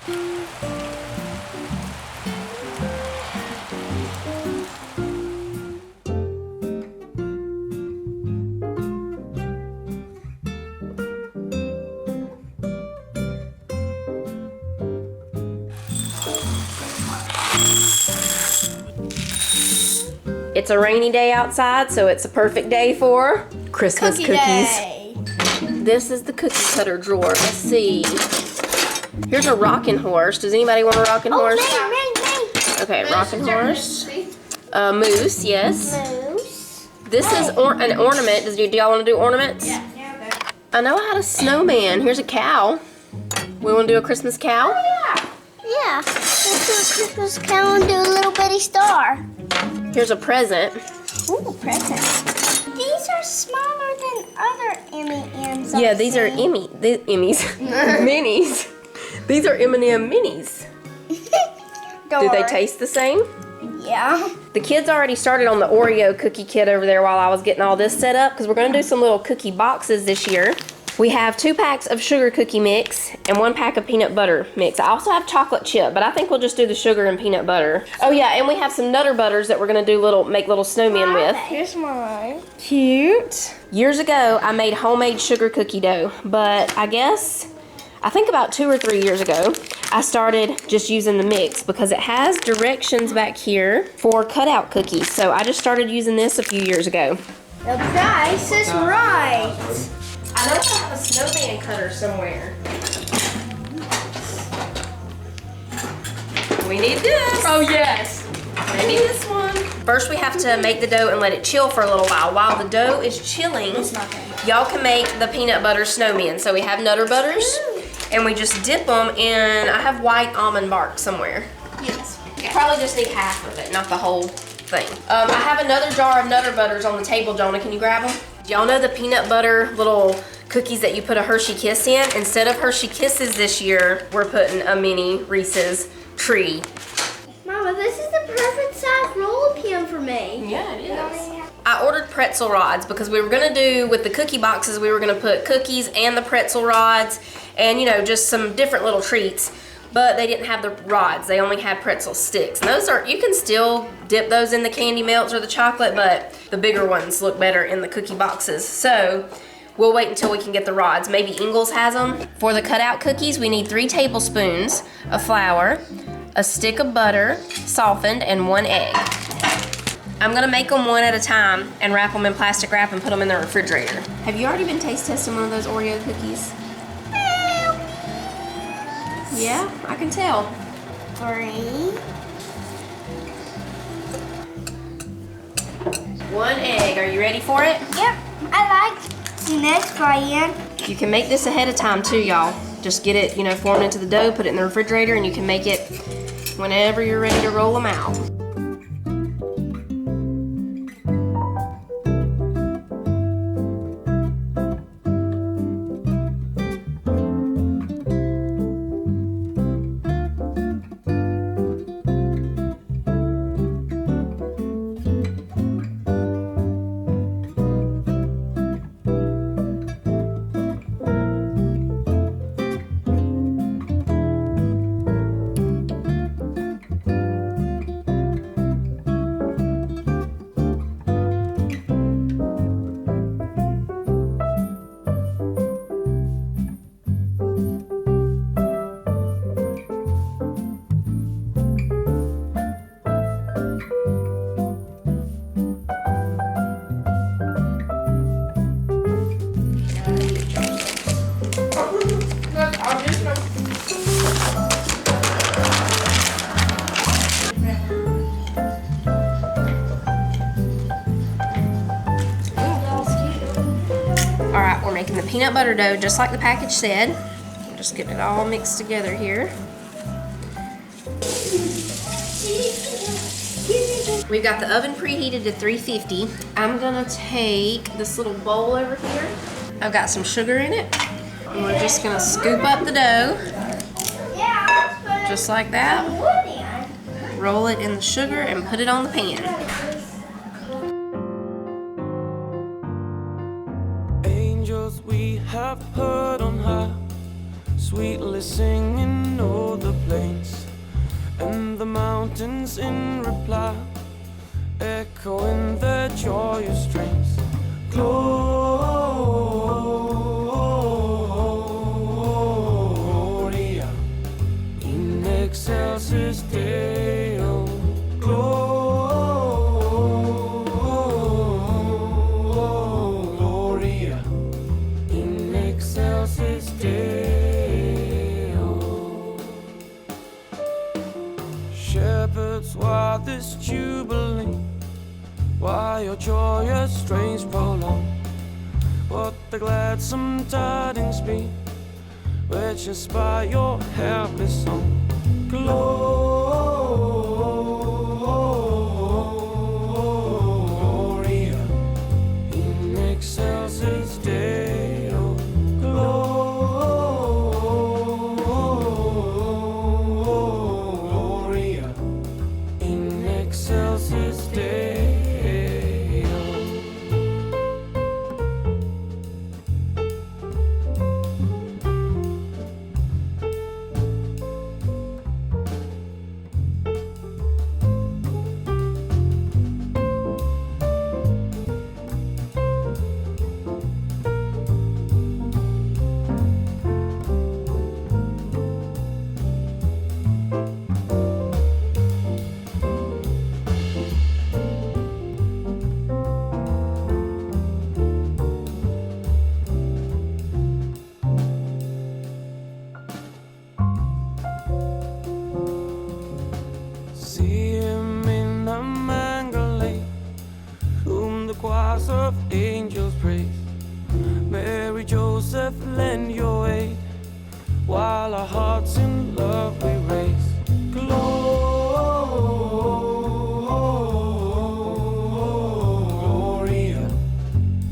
It's a rainy day outside, so it's a perfect day for Christmas cookies. Day. This is the cookie cutter drawer. Let's see. Here's a rocking horse. Does anybody want a rocking horse? Me. Okay, rocking horse. Moose, yes. Moose. This is an ornament. Do y'all want to do ornaments? Yeah. I know I had a snowman. Here's a cow. We want to do a Christmas cow? Yeah. Let's do a Christmas cow and do a little bitty star. Here's a present. Ooh, present. These are smaller than other M&Ms. Yeah, these are Emmys. Minis. These are M&M minis. Do they taste the same? Yeah. The kids already started on the Oreo cookie kit over there while I was getting all this set up because we're going to do some little cookie boxes this year. We have 2 packs of sugar cookie mix and 1 pack of peanut butter mix. I also have chocolate chip, but I think we'll just do the sugar and peanut butter. Oh yeah, and we have some Nutter Butters that we're going to do make little snowmen with. Here's mine. Cute. Years ago, I made homemade sugar cookie dough, but I think about 2 or 3 years ago, I started just using the mix because it has directions back here for cutout cookies. So I just started using this a few years ago. The price is right. I know I have a snowman cutter somewhere. We need this. Oh, yes. We need this one. First, we have to make the dough and let it chill for a little while. While the dough is chilling, y'all can make the peanut butter snowmen. So we have Nutter Butters, and we just dip them in, I have white almond bark somewhere. Yes. You probably just need half of it, not the whole thing. I have another jar of Nutter Butters on the table, Jonah. Can you grab them? Y'all know the peanut butter little cookies that you put a Hershey Kiss in? Instead of Hershey Kisses this year, we're putting a mini Reese's tree. Mama, this is the perfect size roll pin for me. Yeah, it is. I ordered pretzel rods because we were gonna do, with the cookie boxes, we were gonna put cookies and the pretzel rods and, you know, just some different little treats. But they didn't have the rods. They only had pretzel sticks. And those are, you can still dip those in the candy melts or the chocolate, but the bigger ones look better in the cookie boxes. So we'll wait until we can get the rods. Maybe Ingles has them. For the cutout cookies, we need 3 tablespoons of flour, a stick of butter, softened, and 1 egg. I'm gonna make them one at a time and wrap them in plastic wrap and put them in the refrigerator. Have you already been taste testing one of those Oreo cookies? Yeah, I can tell. 3. 1 egg. Are you ready for it? Yep. I like the next fry-in. You can make this ahead of time too, y'all. Just get it, you know, formed into the dough, put it in the refrigerator, and you can make it whenever you're ready to roll them out. Alright, we're making the peanut butter dough just like the package said. Just getting it all mixed together here. We've got the oven preheated to 350. I'm gonna take this little bowl over here. I've got some sugar in it. And we're just gonna scoop up the dough. Just like that. Roll it in the sugar and put it on the pan. Angels we have heard on high, sweetly singing, oh, the mountains in reply, echoing their joyous strains. Gloria in excelsis Deo. Gloria in excelsis Deo. Shepherds, why this jubilee? Why your joyous strains prolong? What the gladsome tidings be, which inspire your happy song? Gloria in excelsis Deo. Gloria in excelsis Deo. See him in a mangle lane, whom the choirs of angels praise. Mary, Joseph, lend your aid, while our hearts in love we raise. Gloria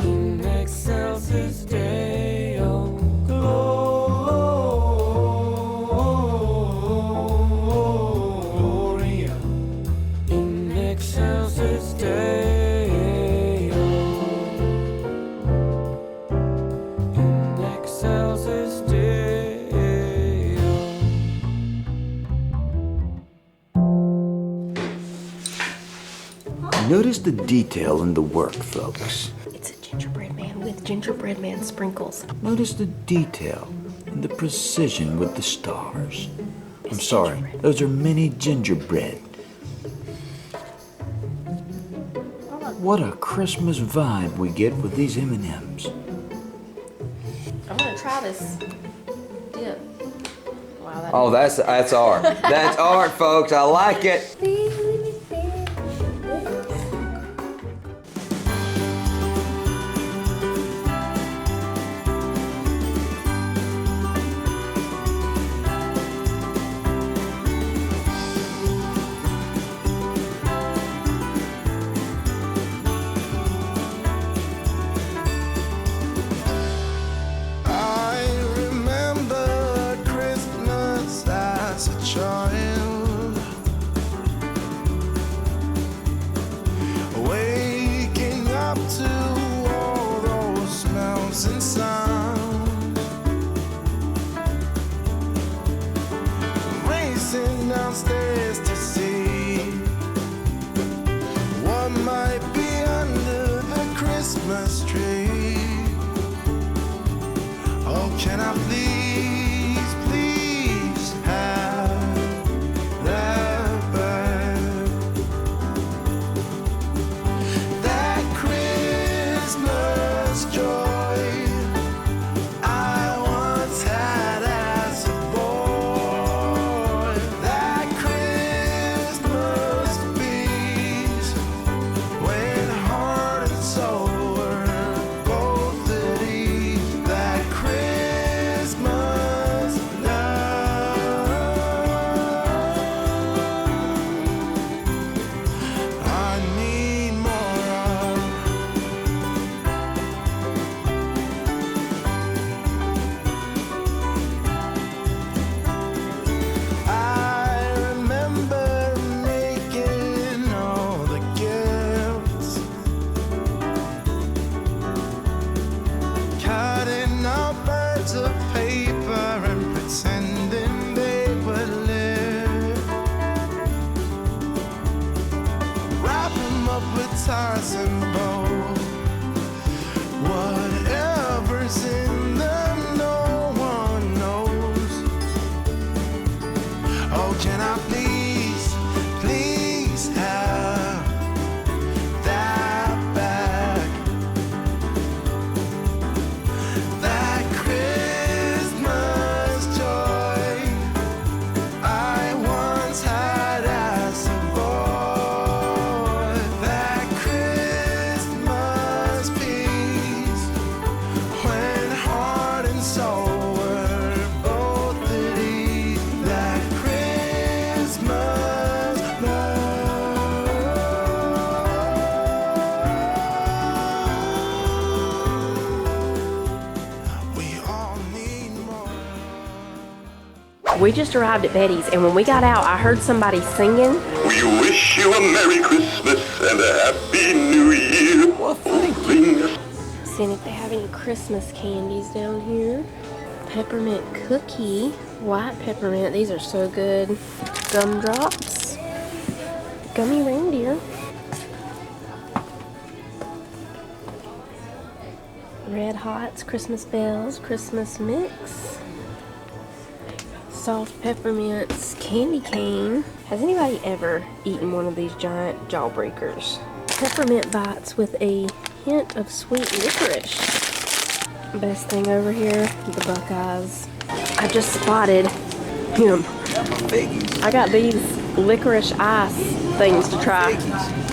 in excelsis Deo. Gloria in excelsis Deo. In excelsis Deo. Notice the detail in the work, folks. It's a gingerbread man with gingerbread man sprinkles. Notice the detail and the precision with the stars. I'm sorry, those are mini gingerbread. What a Christmas vibe we get with these M&Ms. I'm gonna try this dip. Wow, that Oh, that's art. That's art, folks. I like it. I remember Christmas as a child, waking up to all those smells and sounds, racing downstairs to see what might be under the Christmas tree. Oh, can I please, please have that back? That Christmas joy I once had as a boy. That Christmas peace when heart and soul were both at ease. That Christmas tossing boat. Whatever's in them, no one knows. Oh, can I please, please have that back? That Christmas joy I once had as a boy. That Christmas peace when heart and soul were both at ease. That Christmas love. We all need more. We just arrived at Betty's, and when we got out, I heard somebody singing. We wish you a Merry Christmas and a Happy New Year. Well, thank you. Seeing if they have any Christmas candies down here. Peppermint cookie, white peppermint. These are so good. Gumdrops, gummy reindeer. Red Hots, Christmas bells, Christmas mix. Soft peppermints, candy cane. Has anybody ever eaten one of these giant jawbreakers? Peppermint bites with a hint of sweet licorice. Best thing over here, the Buckeyes. I just spotted him. I got these licorice ice things to try.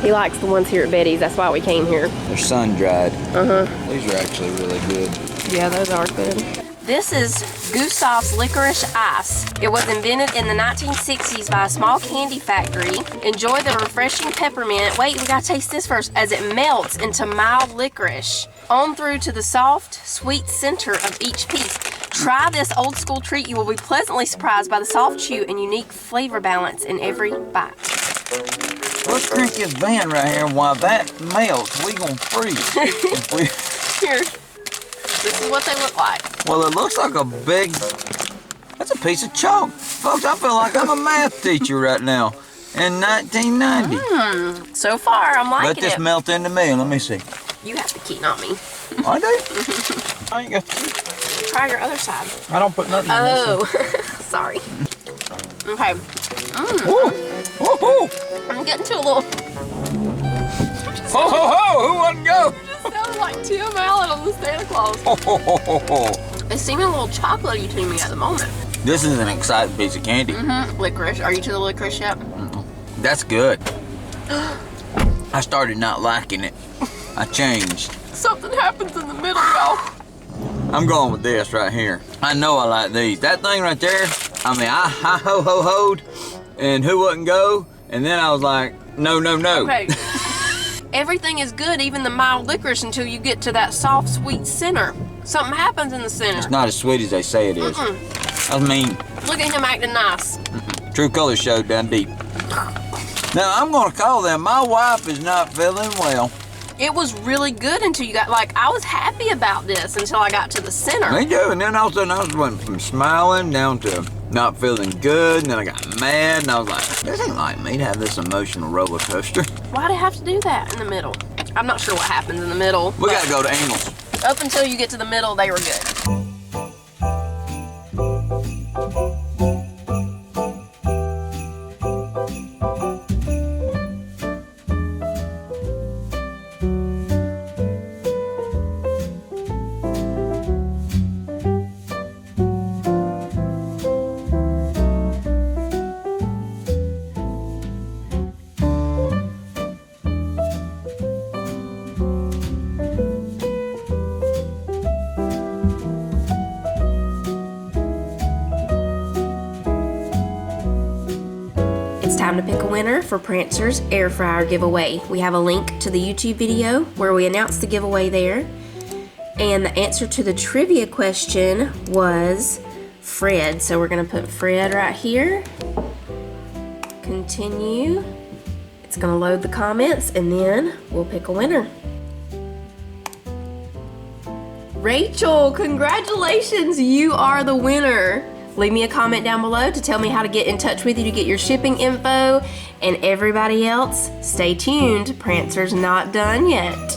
He likes the ones here at Betty's. That's why we came here. They're sun dried. Uh-huh. These are actually really good. Yeah, those are good. This is Gustav's Licorice Ice. It was invented in the 1960s by a small candy factory. Enjoy the refreshing peppermint. Wait, we gotta taste this first. As it melts into mild licorice, on through to the soft, sweet center of each piece. Try this old school treat. You will be pleasantly surprised by the soft chew and unique flavor balance in every bite. Let's drink this van right here. While that melts, we gonna freeze. Here. This is what they look like. Well, it looks like a big, that's a piece of chalk. Folks, I feel like I'm a math teacher right now in 1990. So far, I'm liking Let this it. melt into me. Let me see. You have the key, not me. I do. I ain't got Try your other side. I don't put nothing in this Oh, sorry. Okay. one. Woo-hoo! I'm getting to a little. Ho, ho, ho! Who wouldn't go? Sounds like Tim Allen on the Santa Claus. Ho, ho, ho, ho, ho. It's seeming a little chocolatey to me at the moment. This is an exciting piece of candy. Licorice. Are you to the licorice yet? That's good. I started not liking it. I changed. Something happens in the middle, y'all. I'm going with this right here. I know I like these. That thing right there, I mean, I ho-ho-hoed, and who wouldn't go? And then I was like, no, no, no. Okay. Everything is good, even the mild licorice, until you get to that soft, sweet center. Something happens in the center. It's not as sweet as they say it is. I mean, Look at him acting nice. true colors showed down deep. Now, I'm going to call them. My wife is not feeling well. It was really good until you got, like, I was happy about this until I got to the center. Me too. And then all of a sudden, I went from smiling down to not feeling good. And then I got mad, and I was like, this ain't like me to have this emotional roller coaster. Why'd I have to do that in the middle? I'm not sure what happens in the middle. We got to go to Angles. Up until you get to the middle, they were good. It's time to pick a winner for Prancer's air fryer giveaway. We have a link to the YouTube video where we announced the giveaway there. And the answer to the trivia question was Fred. So we're gonna put Fred right here. Continue. It's gonna load the comments and then we'll pick a winner. Rachel, congratulations, you are the winner. Leave me a comment down below to tell me how to get in touch with you to get your shipping info. And everybody else, stay tuned. Prancer's not done yet.